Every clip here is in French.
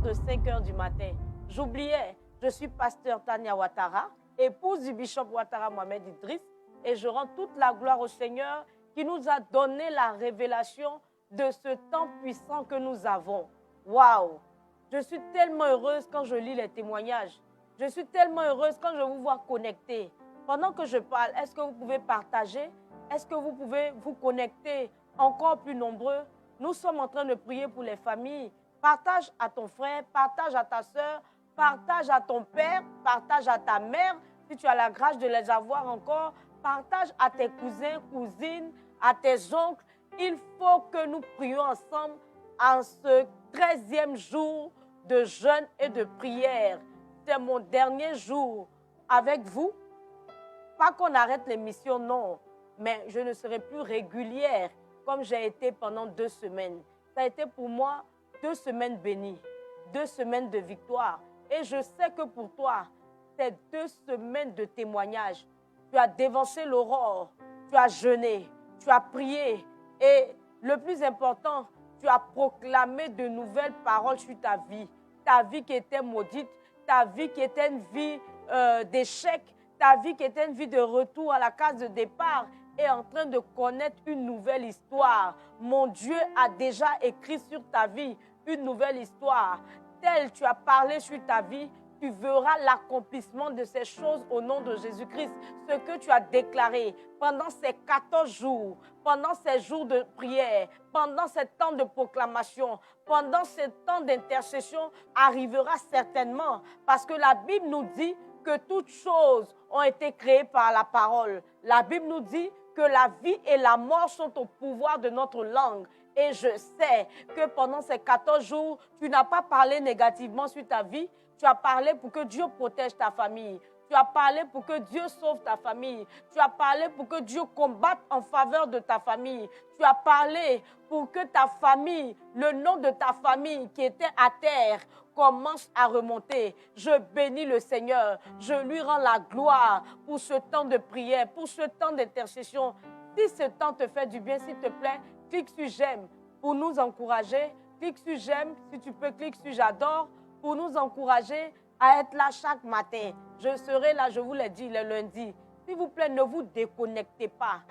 de 5 heures du matin. J'oubliais, je suis pasteur Tania Ouattara, épouse du bishop Ouattara Mohamed Idriss, et je rends toute la gloire au Seigneur qui nous a donné la révélation de ce temps puissant que nous avons. Waouh! Je suis tellement heureuse quand je lis les témoignages. Je suis tellement heureuse quand je vous vois connectés. Pendant que je parle, est-ce que vous pouvez partager? Est-ce que vous pouvez vous connecter encore plus nombreux? Nous sommes en train de prier pour les familles. Partage à ton frère, partage à ta soeur, partage à ton père, partage à ta mère, si tu as la grâce de les avoir encore. Partage à tes cousins, cousines, à tes oncles. Il faut que nous prions ensemble en ce 13e jour de jeûne et de prière. C'est mon dernier jour avec vous. Pas qu'on arrête l'émission, non, mais je ne serai plus régulière comme j'ai été pendant 2 semaines. Ça a été pour moi 2 semaines bénies, 2 semaines de victoire. Et je sais que pour toi, c'est 2 semaines de témoignages. Tu as dévancé l'aurore, tu as jeûné, tu as prié et le plus important, tu as proclamé de nouvelles paroles sur ta vie qui était maudite, ta vie qui était une vie d'échec, ta vie qui était une vie de retour à la case de départ est en train de connaître une nouvelle histoire. Mon Dieu a déjà écrit sur ta vie une nouvelle histoire. Tel tu as parlé sur ta vie, tu verras l'accomplissement de ces choses au nom de Jésus-Christ. Ce que tu as déclaré pendant ces 14 jours, pendant ces jours de prière, pendant ces temps de proclamation, pendant ces temps d'intercession, arrivera certainement. Parce que la Bible nous dit que toutes choses ont été créées par la parole. La Bible nous dit que la vie et la mort sont au pouvoir de notre langue. Et je sais que pendant ces 14 jours, tu n'as pas parlé négativement sur ta vie. Tu as parlé pour que Dieu protège ta famille. Tu as parlé pour que Dieu sauve ta famille. Tu as parlé pour que Dieu combatte en faveur de ta famille. Tu as parlé pour que ta famille, le nom de ta famille qui était à terre, commence à remonter. Je bénis le Seigneur. Je lui rends la gloire pour ce temps de prière, pour ce temps d'intercession. Si ce temps te fait du bien, s'il te plaît, clique sur j'aime pour nous encourager. Clique sur j'aime, si tu peux, clique sur j'adore pour nous encourager à être là chaque matin. Je serai là, je vous l'ai dit, le lundi. S'il vous plaît, ne vous déconnectez pas.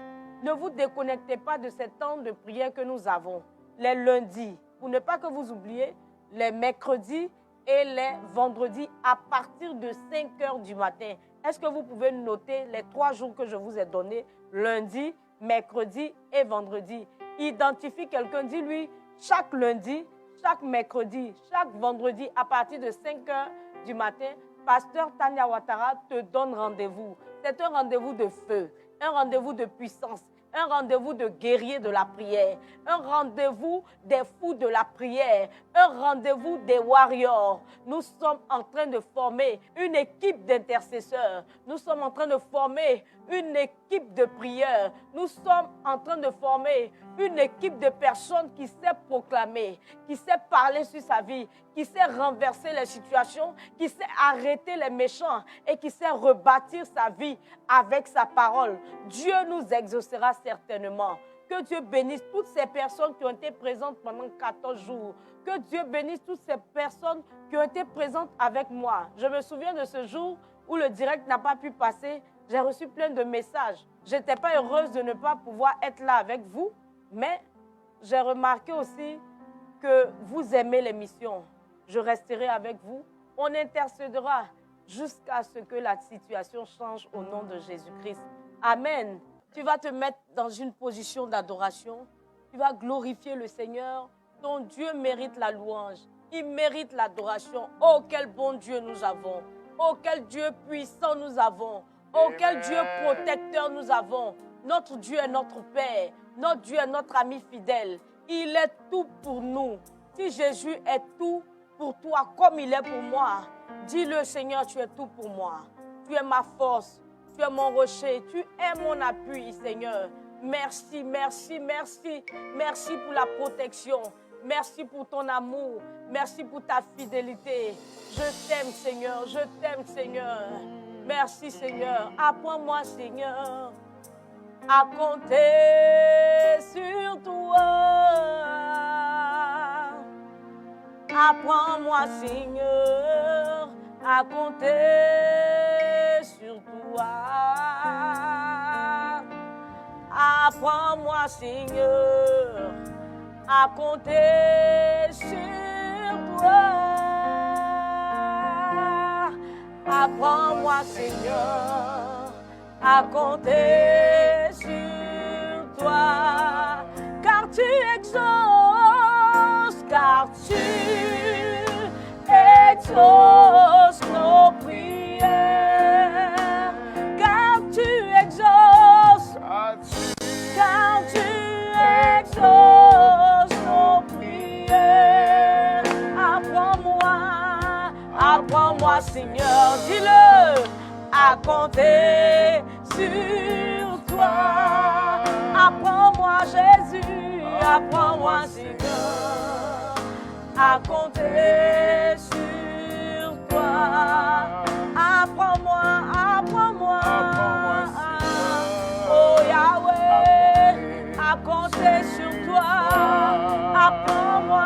Ne vous déconnectez pas de ces temps de prière que nous avons. Les lundis, pour ne pas que vous oubliez, les mercredis et les vendredis à partir de 5 heures du matin. Est-ce que vous pouvez noter les 3 jours que je vous ai donnés, lundi, mercredi et vendredi? Identifie quelqu'un, dis-lui, chaque lundi, chaque mercredi, chaque vendredi, à partir de 5 heures du matin, pasteur Tania Ouattara te donne rendez-vous. C'est un rendez-vous de feu, un rendez-vous de puissance, un rendez-vous de guerriers de la prière, un rendez-vous des fous de la prière, un rendez-vous des warriors. Nous sommes en train de former une équipe d'intercesseurs. Nous sommes en train de former une équipe de prieurs. Nous sommes en train de former une équipe de personnes qui sait proclamer, qui sait parler sur sa vie, qui sait renverser les situations, qui sait arrêter les méchants et qui sait rebâtir sa vie avec sa parole. Dieu nous exaucera certainement. Que Dieu bénisse toutes ces personnes qui ont été présentes pendant 14 jours. Que Dieu bénisse toutes ces personnes qui ont été présentes avec moi. Je me souviens de ce jour où le direct n'a pas pu passer. J'ai reçu plein de messages. Je n'étais pas heureuse de ne pas pouvoir être là avec vous, mais j'ai remarqué aussi que vous aimez l'émission. Je resterai avec vous. On intercédera jusqu'à ce que la situation change au nom de Jésus-Christ. Amen. Tu vas te mettre dans une position d'adoration. Tu vas glorifier le Seigneur. Ton Dieu mérite la louange. Il mérite l'adoration. Oh, quel bon Dieu nous avons. Oh, quel Dieu puissant nous avons. Oh, quel Dieu protecteur nous avons. Notre Dieu est notre Père. Notre Dieu est notre ami fidèle. Il est tout pour nous. Si Jésus est tout pour toi comme il est pour moi, dis-le, Seigneur, tu es tout pour moi. Tu es ma force. Tu es mon rocher. Tu es mon appui, Seigneur. Merci, merci, merci. Merci pour la protection. Merci pour ton amour. Merci pour ta fidélité. Je t'aime, Seigneur. Je t'aime, Seigneur. Merci, Seigneur. Apprends-moi, Seigneur, à compter sur toi. Apprends-moi, Seigneur, à compter sur toi. Apprends-moi, Seigneur, à compter sur toi. Apprends-moi, Seigneur, à compter sur toi. Car tu exauces, nos prières. Car tu exauces, nos prières. Apprends-moi, Seigneur, dis-le, à compter sur toi. Apprends-moi, Jésus, apprends-moi, Seigneur, à compter sur toi. Apprends-moi, oh Yahweh, à compter sur toi. Apprends-moi,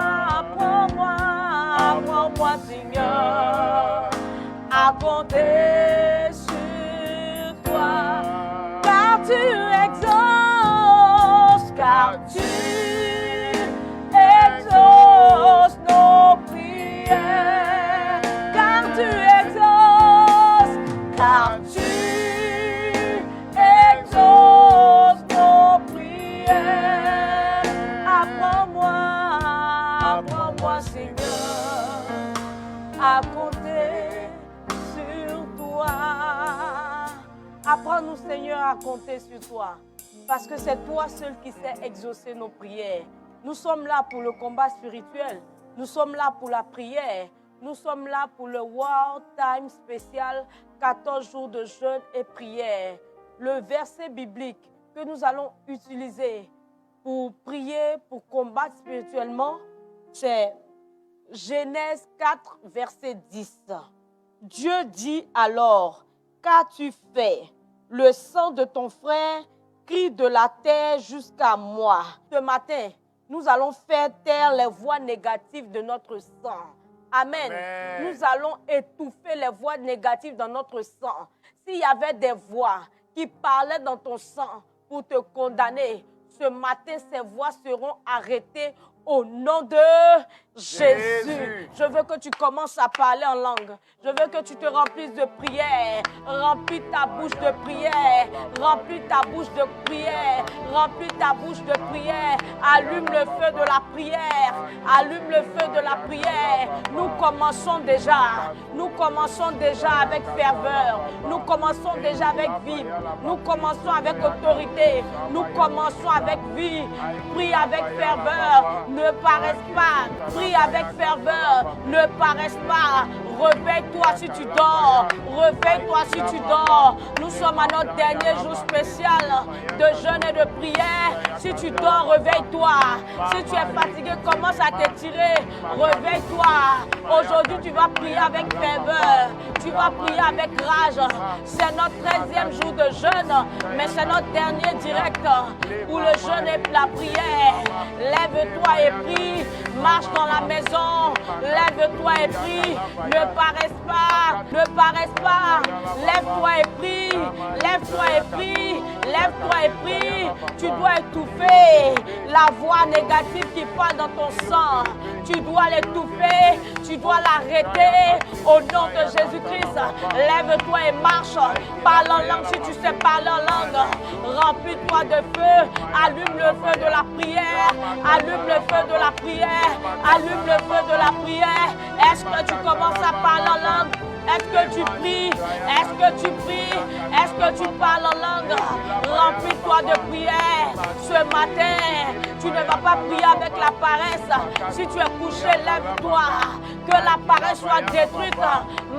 Seigneur, à compter sur toi. Car tu exauces, nos prières. Car tu exauces nos prières. Apprends-moi, Seigneur, à compter sur toi. Apprends-nous, Seigneur, à compter sur toi. Parce que c'est toi seul qui sais exaucer nos prières. Nous sommes là pour le combat spirituel. Nous sommes là pour la prière. Nous sommes là pour le War Time spécial, 14 jours de jeûne et prière. Le verset biblique que nous allons utiliser pour prier, pour combattre spirituellement, c'est Genèse 4, verset 10. Dieu dit alors, qu'as-tu fait? Le sang de ton frère crie de la terre jusqu'à moi. Ce matin, nous allons faire taire les voix négatives de notre sang. Amen. Amen. Nous allons étouffer les voix négatives dans notre sang. S'il y avait des voix qui parlaient dans ton sang pour te condamner, ce matin, ces voix seront arrêtées au nom de Jésus. Je veux que tu commences à parler en langue. Je veux que tu te remplisses de prière. Remplis ta bouche de prière. Remplis ta bouche de prière. Remplis ta bouche de prière. Allume le feu de la prière. Allume le feu de la prière. Nous commençons déjà. Nous commençons déjà avec ferveur. Nous commençons déjà avec vie. Nous commençons avec autorité. Nous commençons avec vie. Prie avec ferveur. Ne paraisse pas. Prie avec ferveur. Ne paraisse pas. Réveille-toi si tu dors. Réveille-toi si tu dors. Nous sommes à notre dernier jour spécial de jeûne et de prière. Si tu dors, réveille-toi. Si tu es fatigué, commence à t'étirer. Réveille-toi. Aujourd'hui, tu vas prier avec ferveur. Tu vas prier avec rage. C'est notre 13e jour de jeûne, mais c'est notre dernier direct où le jeûne et la prière. Lève-toi et prie. Marche dans la maison. Lève-toi et prie. Ne paraisse pas. Ne paraisse pas. Lève-toi et prie. Lève-toi et prie. Lève-toi et prie. Tu dois étouffer la voix négative qui parle dans ton sang. Tu dois l'étouffer. Tu dois l'arrêter au nom de Jésus-Christ. Lève-toi et marche. Parle en langue si tu sais parler en langue. Remplis-toi de feu. Allume le feu de la prière. Allume le feu de la prière. Allume le feu de la prière. Est-ce que tu commences à parler en langue? Est-ce que tu pries? Est-ce que tu pries? Est-ce que tu parles en langue? Remplis-toi de prière. Ce matin, tu ne vas pas prier avec la paresse. Si tu es couché, lève-toi. Que la paresse soit détruite.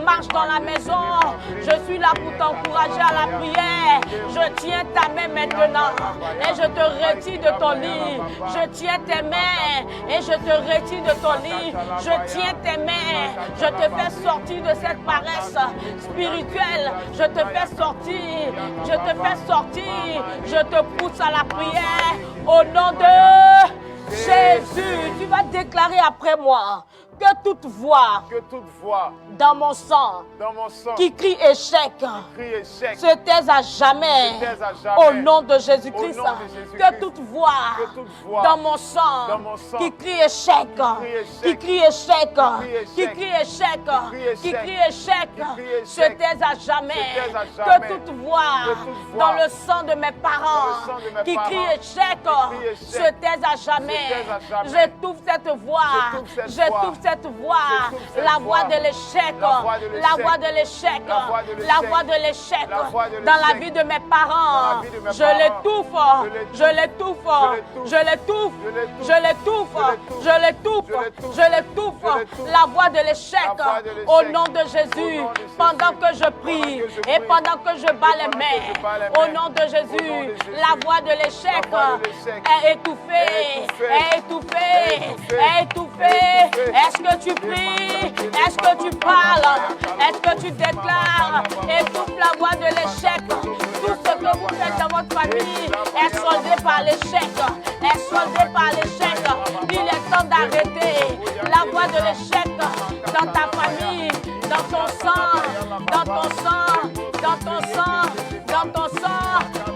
Marche dans la maison. Je suis là pour t'encourager à la prière. Je tiens ta main maintenant et je te retire de ton lit. Je tiens tes mains et je te retire de ton lit. Je tiens tes mains. Je te fais sortir de cette paresse spirituelle. Je te fais sortir. Je te fais sortir. Je te pousse à la prière au nom de Jésus. Tu vas déclarer après moi. Que toute voix dans mon sang qui crie échec se taise à jamais au nom de Jésus-Christ. Que toute voix dans mon sang qui crie échec, qui crie échec, qui crie échec, qui crie échec, se taise à jamais. Que toute voix dans le sang de mes parents qui crie échec se taise à jamais. J'étouffe cette voix, j'étouffe cette voix, la voix de l'échec, la voix de l'échec, la voix de l'échec dans la vie de mes parents. Je l'étouffe, je l'étouffe, je l'étouffe, je l'étouffe, je l'étouffe, je l'étouffe, la voix de l'échec au nom de Jésus. Pendant que je prie et pendant que je bats les mains, au nom de Jésus, la voix de l'échec est étouffée, est étouffée, est étouffée. Est-ce que tu pries? Est-ce que tu parles? Est-ce que tu déclares? Étouffe la voix de l'échec. Tout ce que vous faites dans votre famille est soldé par l'échec, est soldé par l'échec. Il est temps d'arrêter la voix de l'échec dans ta famille, dans ton sang, dans ton sang, dans ton sang, dans ton sang,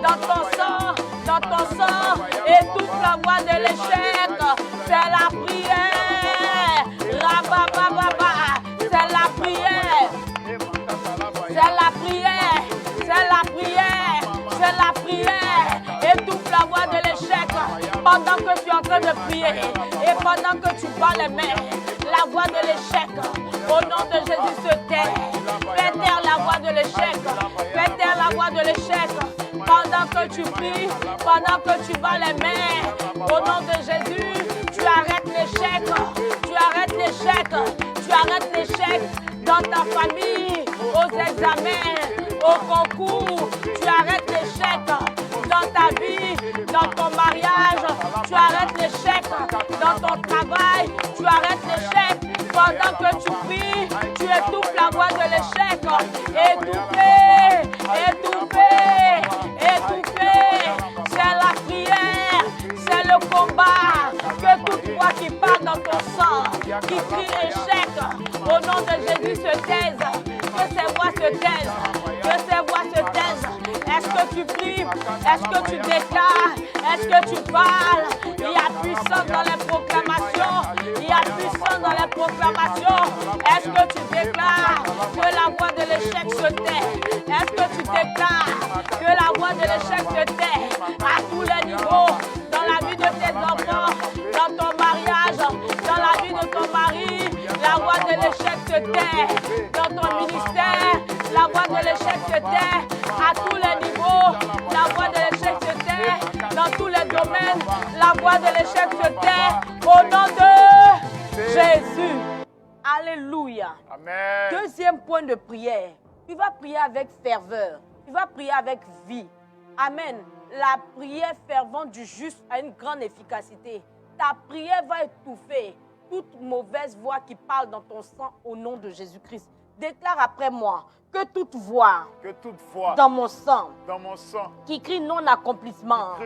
dans ton sang, dans ton sang. Étouffe la voix de l'échec. C'est la prière. Rabababa. C'est la prière. C'est la prière. C'est la prière. C'est la prière. Étouffe la voix de l'échec pendant que tu es en train de prier et pendant que tu bats les mains. La voix de l'échec, au nom de Jésus, se tait. Fais taire la voix de l'échec. Fais taire la voix de l'échec. Pendant que tu pries, pendant que tu bats les mains, au nom de Jésus, tu arrêtes l'échec. Tu arrêtes l'échec. Tu arrêtes l'échec dans ta famille, aux examens, au concours. Tu arrêtes l'échec dans ta vie, dans ton mariage. Tu arrêtes l'échec dans ton travail. Tu arrêtes l'échec pendant que tu pries. Tu étouffes la voix de l'échec. Étouffé, étouffé, étouffé. C'est la prière, c'est le combat. Que toute voix qui parle dans ton sang, qui crie échec, au nom de Jésus se taise. Que ces voix se taisent. Que ces voix se taisent. Est-ce que tu pries? Est-ce que tu déclares? Est-ce que tu parles? Il y a puissance dans les proclamations. Il y a puissance dans les proclamations. Est-ce que tu déclares que la voix de l'échec se tait? Est-ce que tu déclares que la voix de l'échec se tait à tous les niveaux? Dans la vie de tes enfants, dans ton mariage, dans la vie de ton mari, la voix de l'échec se tait. Dans ton ministère, la voix de l'échec se tait. À tous les niveaux, la voix de l'échec se tait. Dans tous les domaines, la voix de l'échec se tait. Au nom de Jésus. Alléluia. Amen. Deuxième point de prière. Tu vas prier avec ferveur. Tu vas prier avec vie. Amen. La prière fervente du juste a une grande efficacité. Ta prière va étouffer toute mauvaise voix qui parle dans ton sang au nom de Jésus-Christ. Déclare après moi que toute voix dans mon sang qui crie non-accomplissement,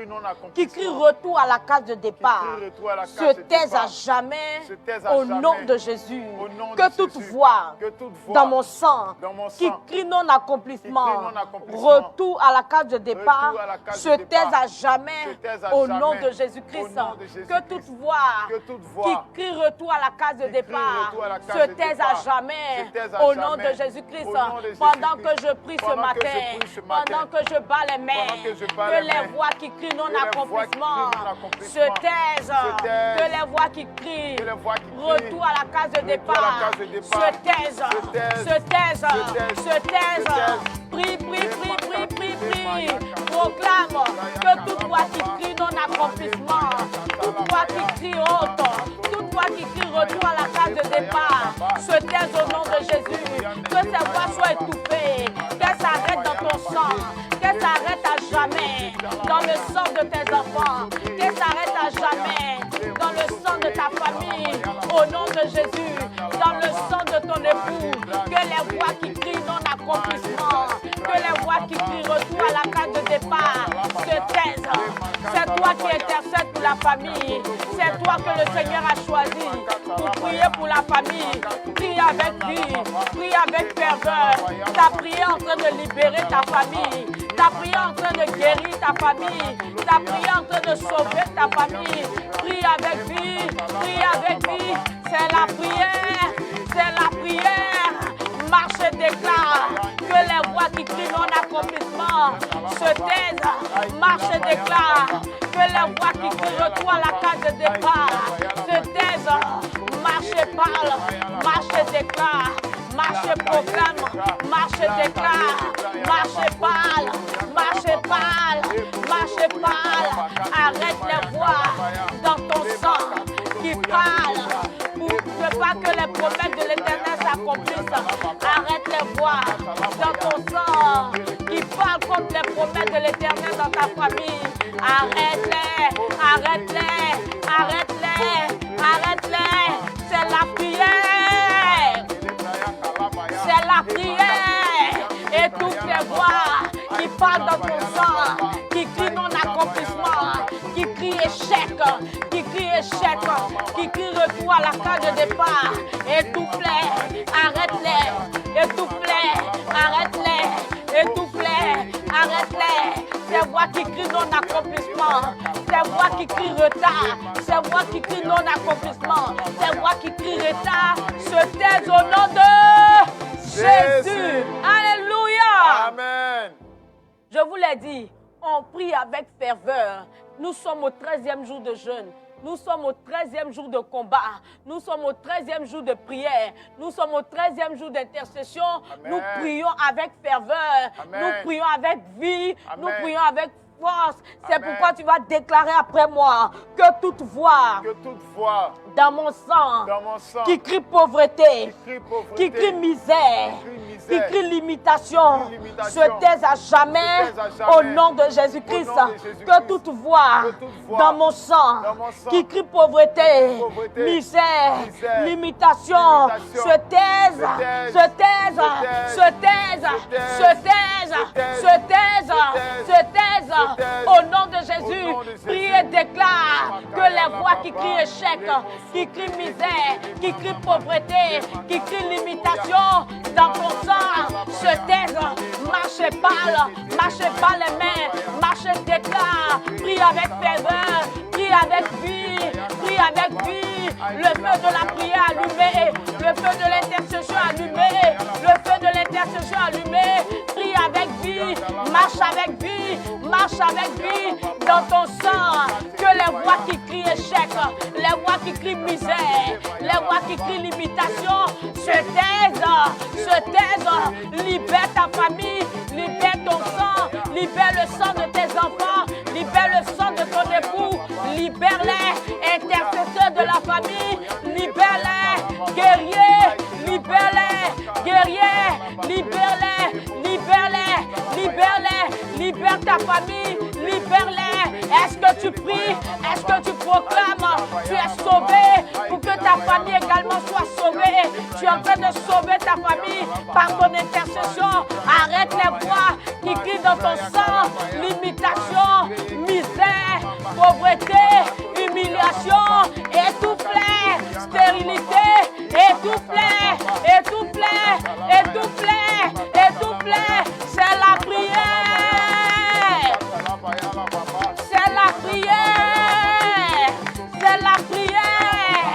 qui crie retour à la case de départ, se taise à jamais au nom de Jésus. Que toute voix dans mon sang qui crie non-accomplissement, retour à la case de départ, se taise à jamais au nom de Jésus-Christ. Que toute voix qui crie retour à la case de départ, se taise à jamais au nom de Jésus-Christ. Pendant que je prie ce matin, pendant que je bats les mains, que les voix qui crient non-accomplissement se taisent, que les voix qui crient retour à la case de départ se taisent, se taisent, se taisent. Prie, prie, prie, prie, prie, prie. Proclame que toute voix qui crie non-accomplissement, toute voix qui crie honte, toute voix qui crie retour à la case de départ se taise au nom de Jésus. Que ces voix soient étouffées, qu'elles s'arrêtent dans ton sang, qu'elles s'arrêtent à jamais dans le sang de tes enfants, qu'elles s'arrêtent à jamais dans le sang de ta famille, au nom de Jésus, dans le sang de ton époux. Que les voix qui crient non-accomplissement, que les voix qui crient retour à la case de départ se taisent. C'est toi qui intercèdes pour la famille, c'est toi que le Seigneur a choisi pour prier pour la famille. Prie avec vie. Prie avec ferveur. Ta prière en train de libérer ta famille. Ta prière en train de guérir ta famille. Ta prière en train de sauver ta famille. Prie avec vie. Prie avec vie. C'est la prière. C'est la prière. Marche et déclare que les voix qui crient non-accomplissement se taisent. Marche et déclare que les voix qui crient retour à la case de départ se taisent. Marche et parle. Marche et déclare. Marche et proclame. Marche et déclare. Marche et parle. Marche et parle. Marche et parle. Arrête les voix dans ton sang qui parlent. Pour ne pas que les promesses de l'Éternel s'accomplissent. Arrête les voix dans ton sang qui parlent contre les promesses de l'Éternel dans ta famille. Arrête-les, arrête-les, arrête-les, arrête-les. C'est la prière. C'est la prière. Et toutes les voix qui parlent dans ton sang, qui crient non-accomplissement, qui crient échec, qui crient échec, qui crient retour à la case de départ. Étouffe-les, arrête-les, étouffe-les, arrête-les, étouffe-les, arrête-les. Ces voix qui crient non-accomplissement, ces voix qui crient retard, ces voix qui crient non-accomplissement, ces voix qui crient retard, se taisent au nom de Jésus. Alléluia. Amen. Je vous l'ai dit, on prie avec ferveur. Nous sommes au 13e jour de jeûne. Nous sommes au 13e jour de combat. Nous sommes au 13e jour de prière. Nous sommes au 13e jour d'intercession. Nous prions avec ferveur. Amen. Nous prions avec vie. Amen. Nous prions avec force. C'est pourquoi tu vas déclarer après moi que toute voix dans mon sang, qui crie pauvreté, qui crie misère, qui crie limitation, se taise à jamais au nom de Jésus-Christ. Que toute voix dans mon sang, qui crie pauvreté, misère, limitation, se taise, se taise, se taise, se taise, se taise, se taise. Au nom de Jésus, prie et déclare que les voix qui crient échec, qui crient misère, qui crient pauvreté, qui crient limitation dans ton sang se taisent. Marche et parle, marche et parle les mains, marche et déclare, prie avec ferveur, prie avec vie, prie avec vie. Le feu de la prière allumé, le feu de l'intercession allumé, le feu de l'intercession allumé. Prie avec vie, marche avec vie, marche avec vie dans ton sang. Que les voix qui crient échec, les voix qui crient misère, les voix qui crient limitation se taisent, libère ta famille, libère ton sang, libère le sang de tes enfants, libère le sang de ton époux, libère-les, intercesseurs de la famille, libère-les, guerriers, libère-les, guerriers, libère-les, libère-les, libère-les, libère ta famille, libère-les. Est-ce que tu pries? Est-ce que tu proclames? Tu es sauvé pour que ta famille également soit sauvée. Tu es en train de sauver ta famille par ton intercession. Arrête les voix qui crient dans ton sang, limitation, misère, pauvreté, humiliation, étouffe-les, stérilité, étouffe-les, étouffe-les, étouffe-les, étouffe-les. C'est la prière. C'est la prière. C'est la prière.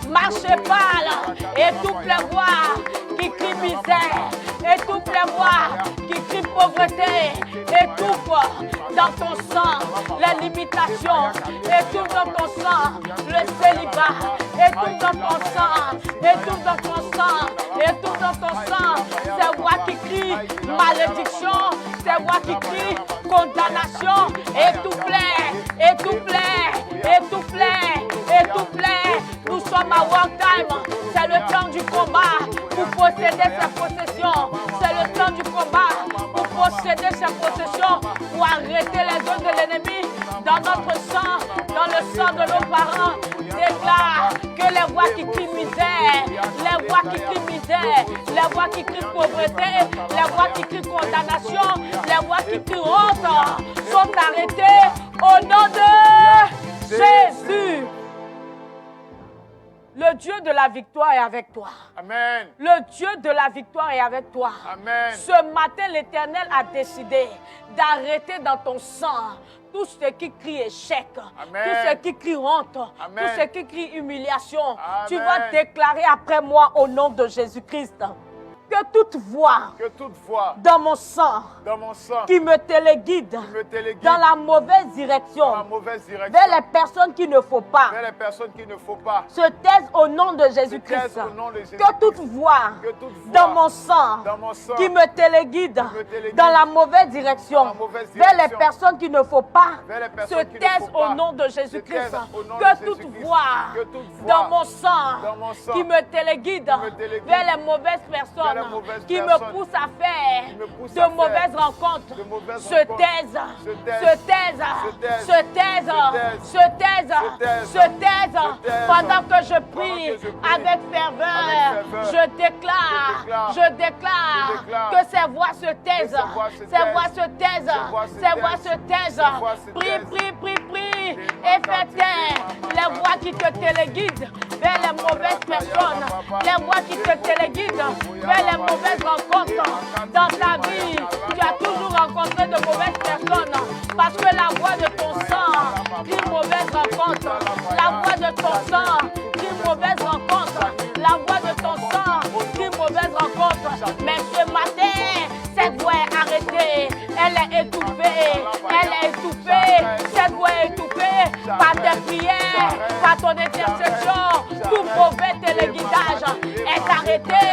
Marchez, parle. Étouffe les voix qui crient misère. Étouffe les voix qui crient pauvreté. Étouffe dans ton sang les limitations. Étouffe dans ton sang le célibat. Étouffe dans ton sang. Étouffe dans ton sang. Étouffe dans ton sang. Ces voix qui crient malédiction. Ces voix qui crient condamnation. Étouffe-les. Étouffe-les. Étouffe-les. Étouffe-les. Nous sommes à War Time. C'est le temps du combat pour posséder ses possessions. C'est le temps du combat pour posséder ses possessions, pour arrêter les œuvres de l'ennemi dans notre sang, dans le sang de nos parents. Déclare que les voix qui crient misère, les voix qui crient misère, les voix qui crient pauvreté, les voix qui crient condamnation, les voix qui crient honte sont arrêtées au nom de Jésus. Le Dieu de la victoire est avec toi. Amen. Le Dieu de la victoire est avec toi. Amen. Ce matin, l'Éternel a décidé d'arrêter dans ton sang tout ce qui crie échec, Amen. tout ce qui crie honte, Amen. tout ce qui crie humiliation. Amen. Tu vas déclarer après moi au nom de Jésus-Christ que toute voix dans mon sang qui me téléguide dans la mauvaise direction, vers les personnes qu'il ne faut pas, se taise au nom de Jésus-Christ. Que toute voix dans mon sang qui me téléguide dans la mauvaise direction, vers les personnes qu'il ne faut pas, se taise au nom de Jésus-Christ. Que toute voix dans mon sang qui me téléguide vers les mauvaises personnes, qui me pousse à faire de mauvaises rencontres, se taise, se taise, se taise, se taise, se taise. Pendant que je prie avec ferveur, je déclare que ces voix se taisent, ces voix se taisent, ces voix se taisent. Prie, prie, prie, prie et fais taire les voix qui te téléguident vers les mauvaises personnes, les voix qui te téléguident vers les mauvaises rencontres. Dans ta vie, tu as toujours rencontré de mauvaises personnes parce que la voix de ton sang dit mauvaise rencontre. La voix de ton sang dit mauvaise rencontre. La voix de ton sang dit mauvaise rencontre. Mais ce matin, cette voix est arrêtée. Elle est étouffée. Elle est étouffée. Cette voix est étouffée par tes prières, par ton intercession. Tout mauvais téléguidage est arrêté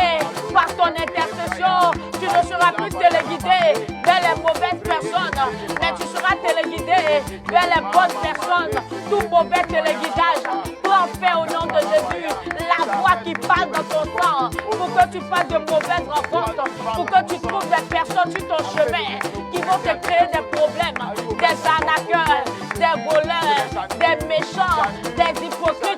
par ton intercession. Tu ne seras plus téléguidé vers les mauvaises personnes, mais tu seras téléguidé vers les bonnes personnes. Tout mauvais téléguidage, prends fin au nom de Jésus. La voix qui parle dans ton sang pour que tu fasses de mauvaises rencontres, pour que tu trouves des personnes sur ton chemin qui vont te créer des problèmes, des arnaqueurs, des voleurs, des méchants, des hypocrites.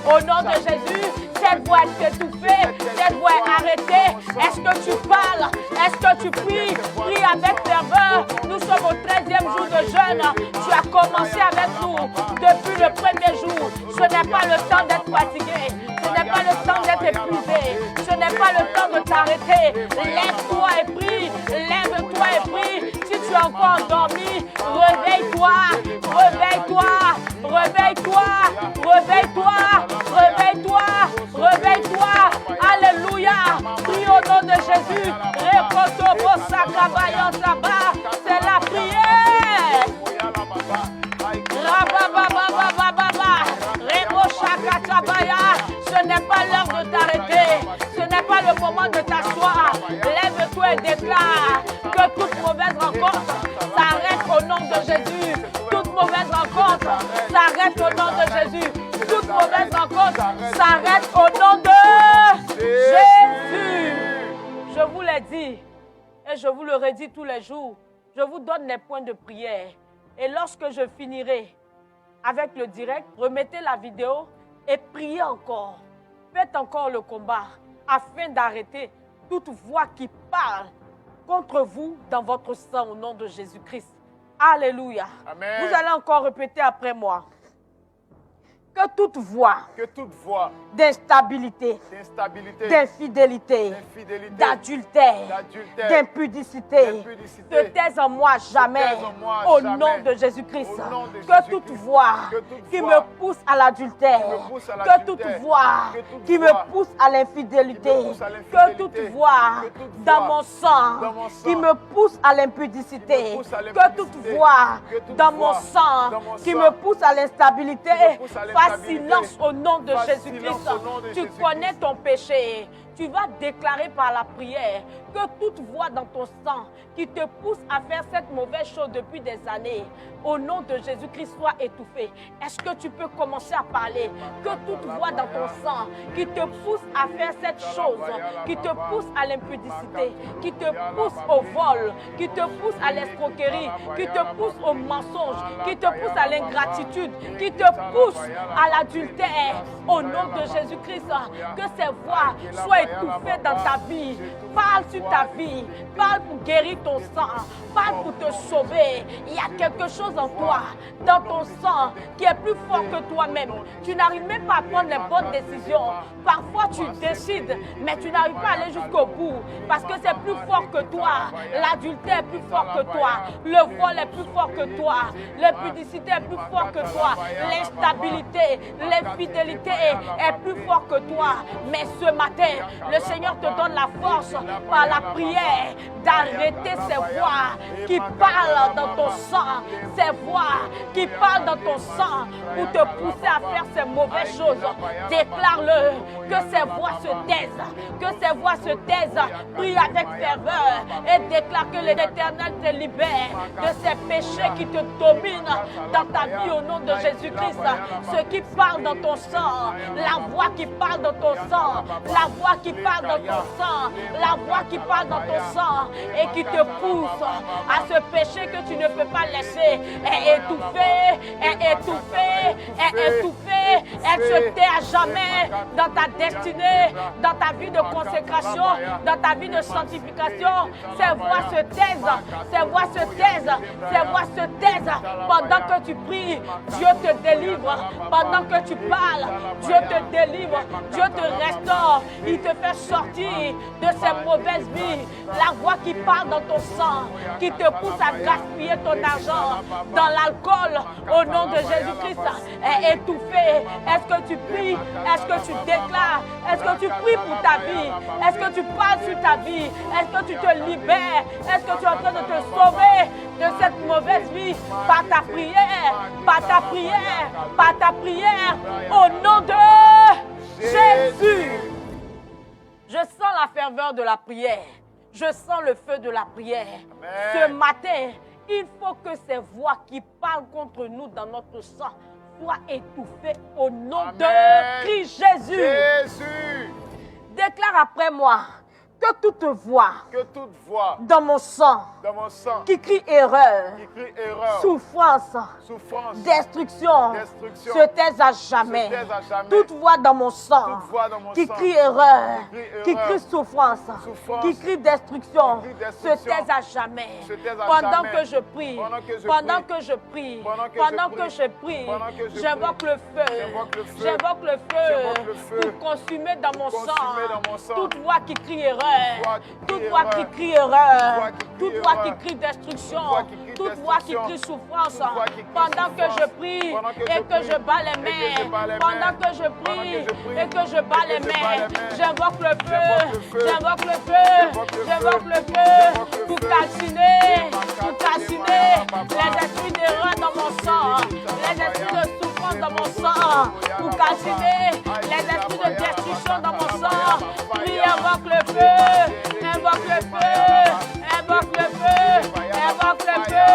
Au nom de Jésus, cette voix est étouffée, cette voix est arrêtée. Est-ce que tu parles? Est-ce que tu pries? Prie avec ferveur. Nous sommes au 13e jour de jeûne. Tu as commencé avec nous depuis le premier jour. Ce n'est pas le temps d'être fatigué. Ce n'est pas le temps d'être épuisé. Ce n'est pas le temps de t'arrêter. Lève-toi et prie. Lève-toi et prie. Si tu es encore endormi, réveille-toi. Réveille-toi. Réveille-toi. Réveille-toi. Réveille-toi. Réveille-toi. Alléluia. Prie au nom de Jésus. C'est la prière. Ce n'est pas l'heure de t'arrêter. Ce n'est pas le moment de t'asseoir. Lève-toi et déclare que toute mauvaise rencontre s'arrête au nom de Jésus. Toute mauvaise rencontre s'arrête au nom de Jésus. Toute mauvaise rencontre s'arrête au nom de Jésus. Je vous l'ai dit et je vous le redis tous les jours. Je vous donne les points de prière. Et lorsque je finirai avec le direct, remettez la vidéo et priez encore. Faites encore le combat afin d'arrêter toute voix qui parle contre vous dans votre sang au nom de Jésus-Christ. Alléluia. Amen. Vous allez encore répéter après moi. Que toute voix d'instabilité, d'infidélité, d'adultère, d'impudicité te taise en moi jamais au nom de Jésus-Christ. Que toute voix qui me pousse à l'adultère, que toute voix qui me pousse à l'infidélité, que toute voix dans mon sang qui me pousse à l'impudicité, que toute voix dans mon sang qui me pousse à l'instabilité, silence au nom de Jésus-Christ. Tu connais ton péché. Tu vas déclarer par la prière que toute voix dans ton sang qui te pousse à faire cette mauvaise chose depuis des années, au nom de Jésus-Christ, soit étouffée. Est-ce que tu peux commencer à parler? Que toute voix dans ton sang qui te pousse à faire cette chose, qui te pousse à l'impudicité, qui te pousse au vol, qui te pousse à l'escroquerie, qui te pousse au mensonge, qui te pousse à l'ingratitude, qui te pousse à l'adultère, au nom de Jésus-Christ, que ces voix soient étouffé dans ta vie. Parle sur ta vie. Parle pour guérir ton sang. Parle pour te sauver. Il y a quelque chose en toi, dans ton sang, qui est plus fort que toi-même. Tu n'arrives même pas à prendre les bonnes décisions. Parfois, tu décides, mais tu n'arrives pas à aller jusqu'au bout. Parce que c'est plus fort que toi. L'adultère est plus fort que toi. Le vol est plus fort que toi. L'impudicité est plus fort que toi. L'instabilité, l'infidélité est plus fort que toi. Mais ce matin, le Seigneur te donne la force par la prière d'arrêter ces voix qui parlent dans ton sang. Ces voix qui parlent dans ton sang pour te pousser à faire ces mauvaises choses. Déclare-le, que ces voix se taisent. Que ces voix se taisent. Prie avec ferveur et déclare que l'Éternel te libère de ces péchés qui te dominent dans ta vie au nom de Jésus-Christ. Ce qui parle dans ton sang, la voix qui parle dans ton sang, la voix qui parle dans ton sang, la voix qui parle dans ton sang et qui te pousse à ce péché que tu ne peux pas laisser est étouffée, est étouffée, est étouffée. Elle se tait à jamais dans ta destinée, dans ta vie de consécration, dans ta vie de sanctification. Ces voix se taisent, ces voix se taisent, ces voix se taisent. Pendant que tu pries, Dieu te délivre. Pendant que tu parles, Dieu te délivre, Dieu te restaure. Il te fait sortir de ces mauvaises vies. La voix qui parle dans ton sang, qui te pousse à gaspiller ton argent dans l'alcool, au nom de Jésus-Christ, est étouffée. Est-ce que tu pries? Est-ce que tu déclares? Est-ce que tu pries pour ta vie? Est-ce que tu parles sur ta vie? Est-ce que tu te libères? Est-ce que tu es en train de te sauver de cette mauvaise vie par ta prière, par ta prière, par ta prière, au nom de Jésus? Je sens la ferveur de la prière. Je sens le feu de la prière. Amen. Ce matin, il faut que ces voix qui parlent contre nous dans notre sang soient étouffées au nom Amen. De Christ Jésus. Jésus. Déclare après moi que toute voix dans mon sang qui crie erreur, souffrance, destruction, se taise à jamais. Toute voix dans mon sang qui crie erreur, qui crie souffrance, qui crie destruction, se taise à jamais. Pendant que je prie, pendant que je prie, pendant que je prie, j'invoque le feu, j'invoque le feu pour consumer dans mon sang toute voix qui crie erreur, toute voix qui crie erreur, toute voix qui crie destruction, toute voix qui crie souffrance, pendant que je prie et que je bats les mains, pendant que je prie et que je bats les mains, j'invoque le feu, j'invoque le feu, j'invoque le feu pour calciner les esprits d'erreur dans mon sang, les esprits de souffrance dans mon sang, pour calciner les esprits de destruction dans mon sang. Prie, invoque le feu, invoque le feu, invoque le feu, invoque le feu,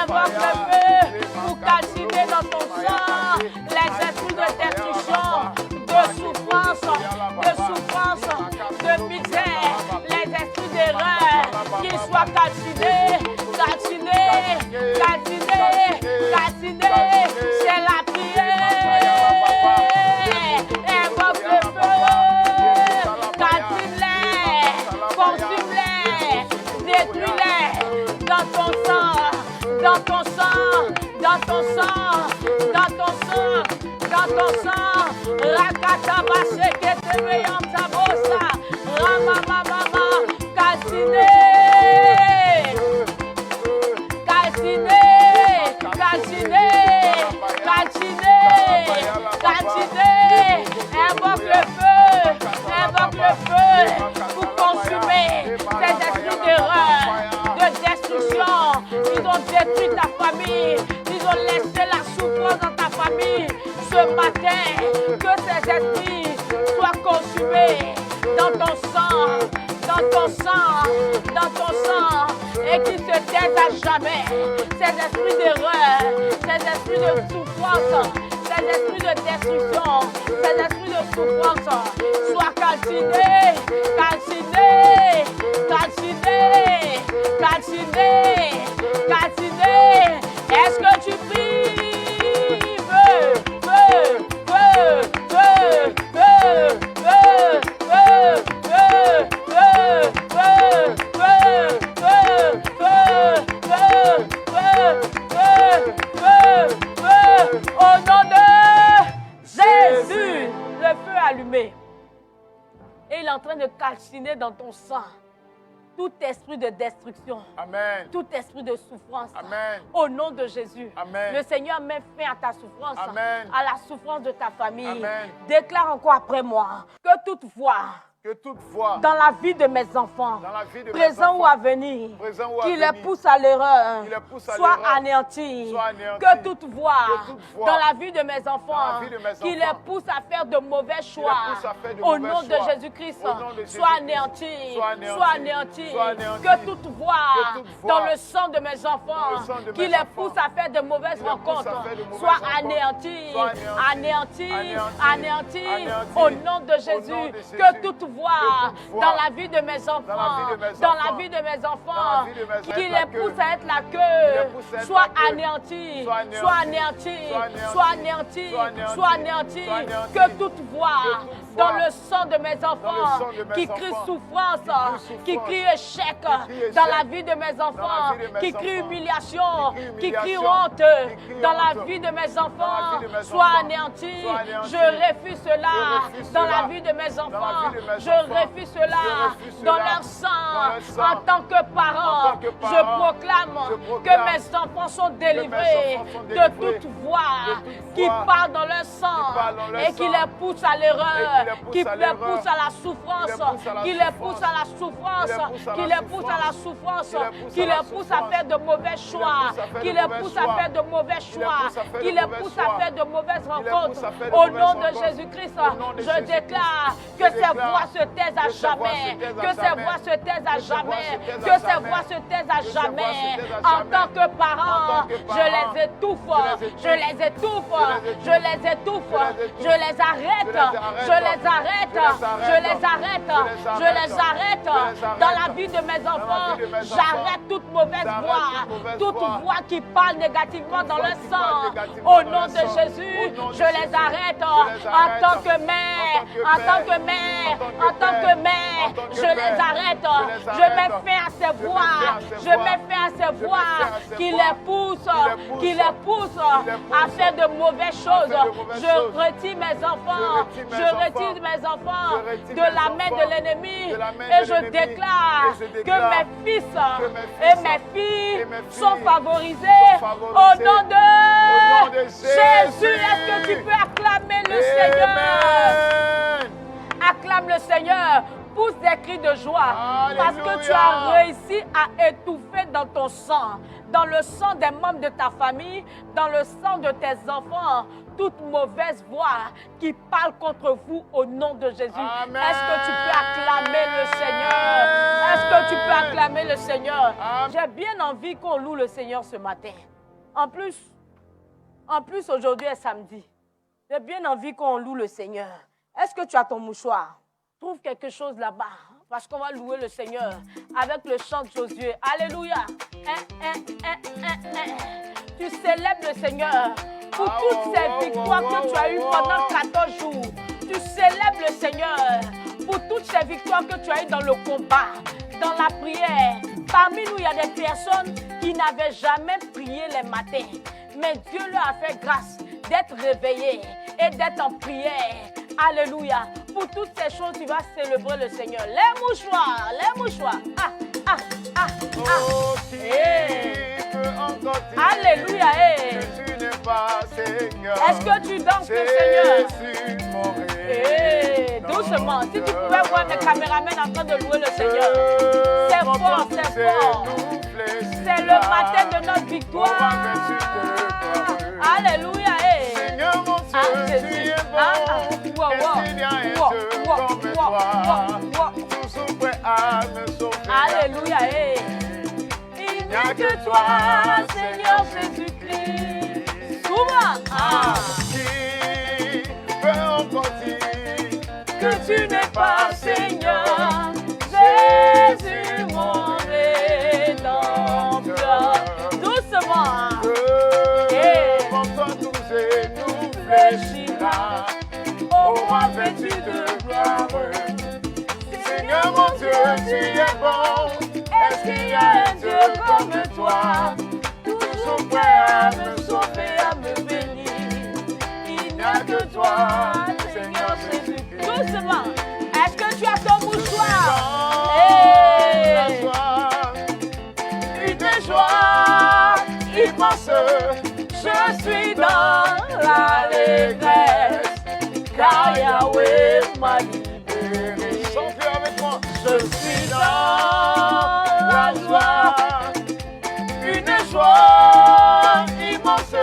invoque le feu, pour calciner dans ton sang les esprits de destruction, de souffrance, de misère, les esprits d'erreur, qu'ils soient calcinés, c'est la prière. Invoque le feu, calcine-les, consume-les, détruis-les dans ton sang, dans ton sang, dans ton sang, dans ton sang, dans ton sang. Rakatabashe ketebeyam tabosa, ramamamama, calciner. Invoque le feu pour consumer ces esprits d'erreur, de destruction. Ils ont détruit ta famille, ils ont laissé la souffrance dans ta famille. Ce matin, que ces esprits soient consumés dans ton sang, dans ton sang, dans ton sang, et qu'ils se taisent à jamais. Ces esprits d'erreur, ces esprits de souffrance, ces esprits de destruction, ces esprits de souffrance, soient calcinés, calcinés, calcinés, calcinés, calcinés. Est-ce que tu pries? Feu, feu, feu, feu, feu, feu, feu. allumé. Et il est en train de calciner dans ton sang tout esprit de destruction, Amen. tout esprit de souffrance. Amen. Au nom de Jésus, Amen. le Seigneur met fin à ta souffrance, Amen. à la souffrance de ta famille. Amen. Déclare encore après moi que toute voix Que toute voix dans la vie de mes enfants, dans la vie de mes présent ou enfants, à venir, présent ou à qui venir, les pousse à l'erreur, qui les pousse à soit l'erreur, anéantis. soit anéantis. Que toute voix Que toute voix dans la vie de mes enfants, vie de mes qui enfants, les pousse à faire de mauvais choix, pousse à faire de au mauvais nom de choix, Jésus-Christ, au nom de soit Jésus-Christ, anéantis. soit anéantis, Soit anéantis. soit anéantis. Que toute voix Que toute voix dans le sang de mes enfants, sang de qui mes les enfants, pousse à faire de mauvaises qui les pousse à rencontres, faire de mauvaises soit rencontres, anéantis. soit Anéantis. anéantis, Anéantis. anéantis. Au nom de Jésus. nom de Jésus. Que toute voix Que toute voix dans la vie de mes enfants, dans la vie de mes enfants, qui les pousse à être la queue, soit anéantis. Soit anéantis. Soit anéantis. Soit anéantis. Que toute voix dans le sang de mes enfants, qui crie souffrance, qui crie échec dans la vie de mes enfants, qui crie humiliation, qui crie honte dans la vie de mes enfants, soit anéanti. Je refuse cela dans la vie de mes enfants. Je refuse cela dans leur sang. En tant que parent, je proclame que mes enfants sont délivrés de toute voix qui part dans leur sang et qui les pousse à l'erreur, qui les pousse à la souffrance, qui les pousse à la souffrance, qui les pousse à la souffrance, qui les pousse à faire de mauvais choix, qui les pousse à faire de mauvais choix, qui les pousse à faire de mauvaises rencontres. Au nom de Jésus-Christ, je déclare que ces voix se taisent à jamais, que ces voix se taisent à jamais, que ces voix se taisent à jamais. En tant que parent, je les étouffe, je les étouffe, je les étouffe, je les arrête, je les arrête, je les arrête, je les arrête. Dans la vie de mes enfants, j'arrête toute mauvaise voix, toute voix qui parle négativement dans le sang. Au nom de Jésus, je les arrête en tant que mère, en tant que mère, en tant que mère, je les arrête. Je mets fin à ces voix, je mets fin à ces voix qui les poussent à faire de mauvaises choses. Je retire mes enfants, je retire mes enfants de la main de l'ennemi et je déclare que mes fils et mes filles sont favorisés au nom de Jésus. Est-ce que tu peux acclamer le Seigneur? Acclame le Seigneur. Pousse des cris de joie parce que tu as réussi à étouffer dans ton sang, dans le sang des membres de ta famille, dans le sang de tes enfants, toute mauvaise voix qui parle contre vous au nom de Jésus. Amen. Est-ce que tu peux acclamer le Seigneur? Est-ce que tu peux acclamer le Seigneur? J'ai bien envie qu'on loue le Seigneur ce matin. En plus aujourd'hui est samedi. J'ai bien envie qu'on loue le Seigneur. Est-ce que tu as ton mouchoir? Trouve quelque chose là-bas, parce qu'on va louer le Seigneur avec le chant de Josué. Alléluia. Tu célèbres le Seigneur pour toutes ces victoires que tu as eues pendant 14 jours. Tu célèbres le Seigneur pour toutes ces victoires que tu as eues dans le combat, dans la prière. Parmi nous, il y a des personnes qui n'avaient jamais prié les matins. Mais Dieu leur a fait grâce d'être réveillés et d'être en prière. Alléluia. Pour toutes ces choses, tu vas célébrer le Seigneur. Les mouchoirs, les mouchoirs. Oh, qui peut encore dire Alléluia. que tu n'es pas Seigneur. Est-ce que tu danses le Seigneur? Jésus, mon Doucement. Si tu pouvais voir mes caméramens en train de louer le Seigneur. C'est fort, c'est fort. C'est le matin de notre victoire. Alléluia. Seigneur, mon Dieu, tu es bon. Est-ce qu'il y a un Dieu comme toi? Toujours prêt à me sauver. Alléluia. Il n'y a que toi, Seigneur Jésus-Christ. Souvent. Qui peut encore dire Que tu n'es pas Seigneur, Jésus mon Rédempteur. Doucement. Fléchira, ô roi vêtu de gloire. Seigneur mon Dieu, tu es bon. Est-ce qu'il y a un Dieu comme toi? Toujours prêt à me sauver, à me bénir. Il n'y a que toi, Seigneur Jésus-Christ. doucement. Est-ce que tu as ton mouchoir? La joie, une joie immense. Je suis dans l'allégresse, car Yahweh m'a libéré. Chantez avec moi. Je suis dans la joie, Une joie immense.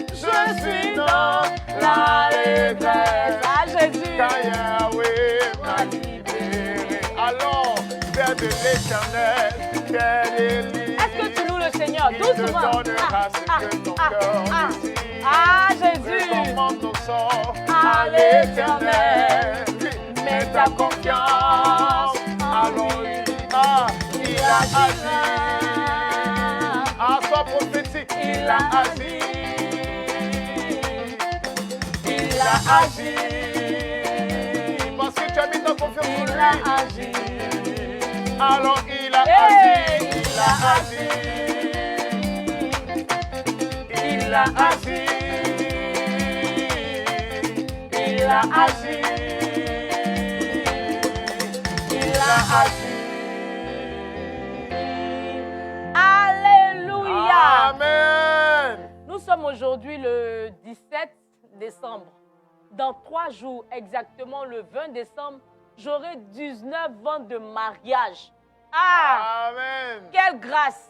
Je suis dans l'allégresse. Ah Jésus, car Yahweh m'a libéré. Allons vers de l'éternel, quel élie. est-ce que tu loues le Seigneur Il te doucement? donnera ce que ton cœur désire. Ah Jésus, Recommande ton sort à à l'éternel. Mets ta confiance. Allons-y. Ah, il a agi. Ah, sois prophétique. Il a agi. Il a agi. Parce que tu as mis ta confiance en il lui. a agi. Alors il a agi. Il a agi. Il a agi. Il a agi. Il a agi. Alléluia. Amen. Nous sommes aujourd'hui le 17 décembre. Dans 3 jours, exactement le 20 décembre, j'aurai 19 ans de mariage. Ah, Amen. quelle grâce!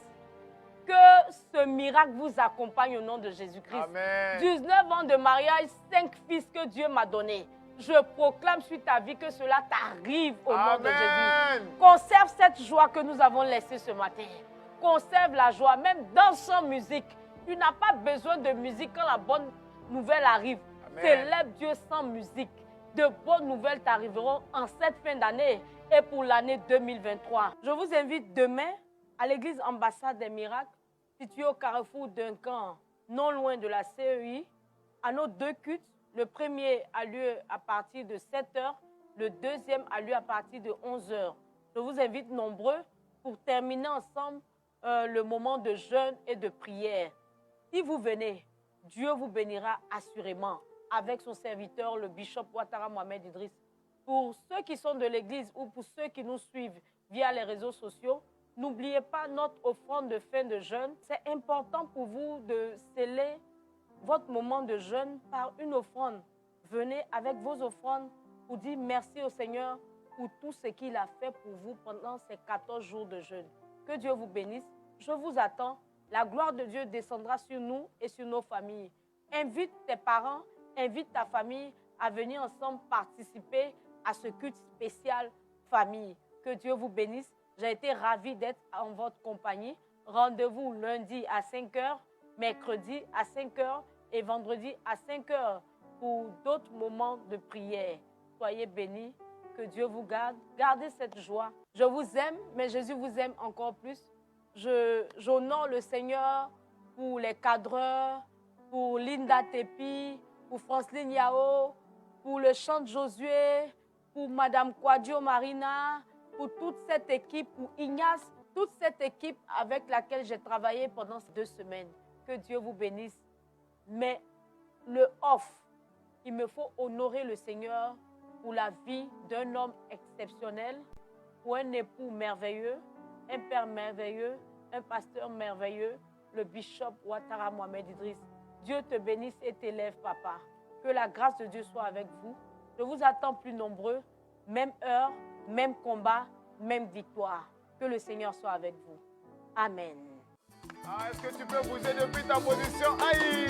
Que ce miracle vous accompagne au nom de Jésus-Christ. Amen. 19 ans de mariage, 5 fils que Dieu m'a donnés. Je proclame sur ta vie que cela t'arrive au nom de Jésus. Amen. Conserve cette joie que nous avons laissée ce matin. Conserve la joie, même dans sans musique. Tu n'as pas besoin de musique quand la bonne nouvelle arrive. Amen. Célèbre Dieu sans musique. De bonnes nouvelles t'arriveront en cette fin d'année et pour l'année 2023. Je vous invite demain à l'église Ambassade des Miracles, située au carrefour d'un camp, non loin de la CEI, à nos 2 cultes. Le premier a lieu à partir de 7h, le deuxième a lieu à partir de 11h. Je vous invite nombreux pour terminer ensemble le moment de jeûne et de prière. Si vous venez, Dieu vous bénira assurément avec son serviteur, le bishop Ouattara Mohamed Idriss. Pour ceux qui sont de l'église ou pour ceux qui nous suivent via les réseaux sociaux, n'oubliez pas notre offrande de fin de jeûne. C'est important pour vous de sceller votre moment de jeûne par une offrande. Venez avec vos offrandes pour dire merci au Seigneur pour tout ce qu'il a fait pour vous pendant ces 14 jours de jeûne. Que Dieu vous bénisse. Je vous attends. La gloire de Dieu descendra sur nous et sur nos familles. Invite tes parents, invite ta famille à venir ensemble participer à ce culte spécial famille. Que Dieu vous bénisse. J'ai été ravie d'être en votre compagnie. Rendez-vous lundi à 5h, mercredi à 5h et vendredi à 5h pour d'autres moments de prière. Soyez bénis. Que Dieu vous garde. Gardez cette joie. Je vous aime, mais Jésus vous aime encore plus. J'honore le Seigneur pour les cadreurs, pour Linda Tepi, pour Franceline Yao, pour le chant de Josué, pour Madame Quadio Marina, pour toute cette équipe, pour Ignace, toute cette équipe avec laquelle j'ai travaillé pendant ces 2 semaines. Que Dieu vous bénisse. Mais le off, il me faut honorer le Seigneur pour la vie d'un homme exceptionnel, pour un époux merveilleux, un père merveilleux, un pasteur merveilleux, le bishop Ouattara Mohamed Idriss. Dieu te bénisse et t'élève, papa. Que la grâce de Dieu soit avec vous. Je vous attends plus nombreux, même heure, même combat, même victoire. Que le Seigneur soit avec vous. Amen. Ah, est-ce que tu peux bouger depuis ta position? Aïe!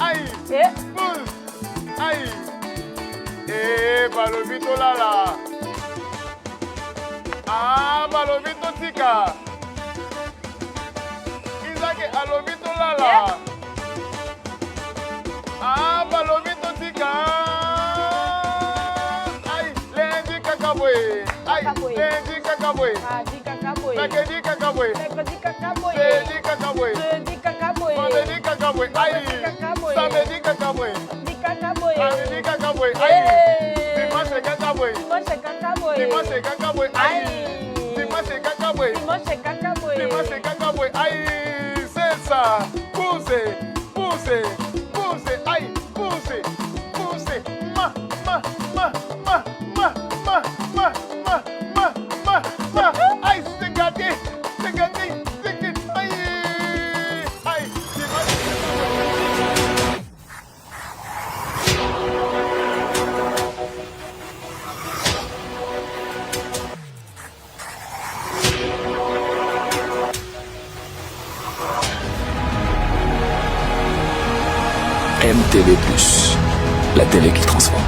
Aïe! Et Bouge! Aïe! Eh, Balobito Lala! Ah, Balobito Tika! Isaac, Alobito Lala! Ah, Balobito Tika! Aïe! Lendi Kakabwe! Aïe! Lendi Kakabwe! Adi Kakaboy. Mercredi Kakabwe! Mercredi Kakaboy. Jeudi Kakabwe! Jeudi Kakaboy. Vendredi Kakabwe! Aïe! Kakabwe. Samedi Kakabwe! Di Kakaboy. Samedi Kakabwe! Aïe! Hey. Dimanche Kakabwe! Dimanche Kakaboy. Dimanche Kakabwe! Aïe! Aïe. Dimanche Kakabwe! Dimanche Kakaboy. Dimanche Kakabwe! Aïe! C'est ça! Poussez! Poussez! Poussez! Aïe! Poussez! MTV+, la télé qui transforme.